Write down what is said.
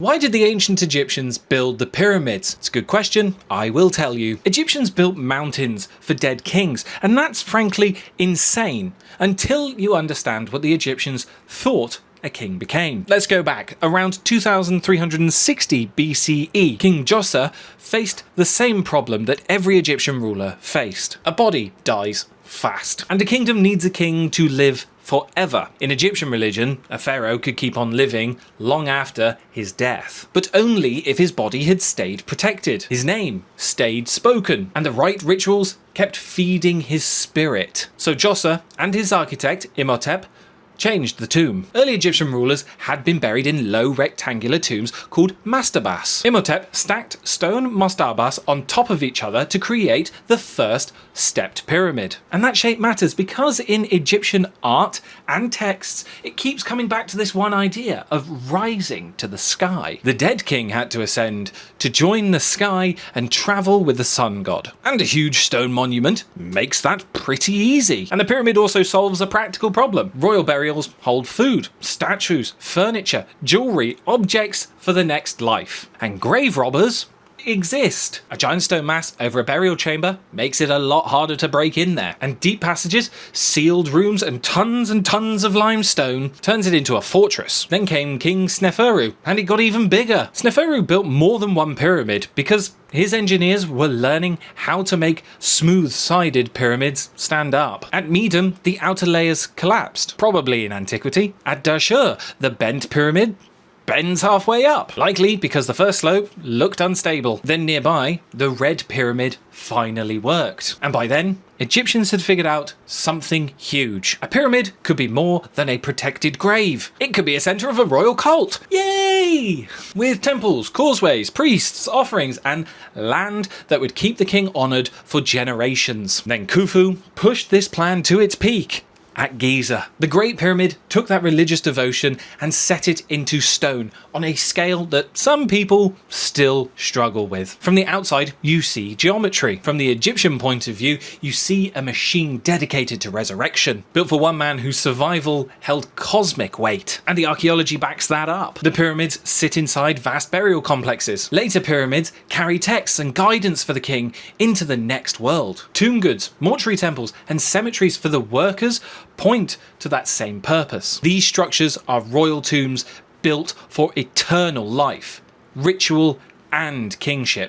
Why did the ancient Egyptians build the pyramids? It's a good question. I will tell you. Egyptians built mountains for dead kings, and that's frankly insane until you understand what the Egyptians thought a king became. Let's go back. Around 2360 BCE, King Djoser faced the same problem that every Egyptian ruler faced. A body dies fast, and a kingdom needs a king to live forever. In Egyptian religion, a pharaoh could keep on living long after his death, but only if his body had stayed protected, his name stayed spoken, and the right rituals kept feeding his spirit. So Djoser and his architect Imhotep changed the tomb. Early Egyptian rulers had been buried in low rectangular tombs called mastabas. Imhotep stacked stone mastabas on top of each other to create the first stepped pyramid. And that shape matters because in Egyptian art and texts, it keeps coming back to this one idea of rising to the sky. The dead king had to ascend to join the sky and travel with the sun god. And a huge stone monument makes that pretty easy. And the pyramid also solves a practical problem. Royal burials hold food, statues, furniture, jewelry, objects for the next life. And grave robbers exist. A giant stone mass over a burial chamber makes it a lot harder to break in there. And deep passages, sealed rooms, and tons of limestone turns it into a fortress. Then came King Sneferu, and it got even bigger. Sneferu built more than one pyramid because his engineers were learning how to make smooth-sided pyramids stand up. At Medum, the outer layers collapsed, probably in antiquity. At Dashur, the bent pyramid bends halfway up, likely because the first slope looked unstable. Then nearby, the red pyramid finally worked. And by then, Egyptians had figured out something huge. A pyramid could be more than a protected grave. It could be a center of a royal cult. Yay! With temples, causeways, priests, offerings, and land that would keep the king honored for generations. Then Khufu pushed this plan to its peak. At Giza, the Great Pyramid took that religious devotion and set it into stone on a scale that some people still struggle with. From the outside, you see geometry. From the Egyptian point of view, you see a machine dedicated to resurrection, built for one man whose survival held cosmic weight. And the archaeology backs that up. The pyramids sit inside vast burial complexes. Later pyramids carry texts and guidance for the king into the next world. Tomb goods, mortuary temples, and cemeteries for the workers point to that same purpose. These structures are royal tombs built for eternal life, ritual, and kingship.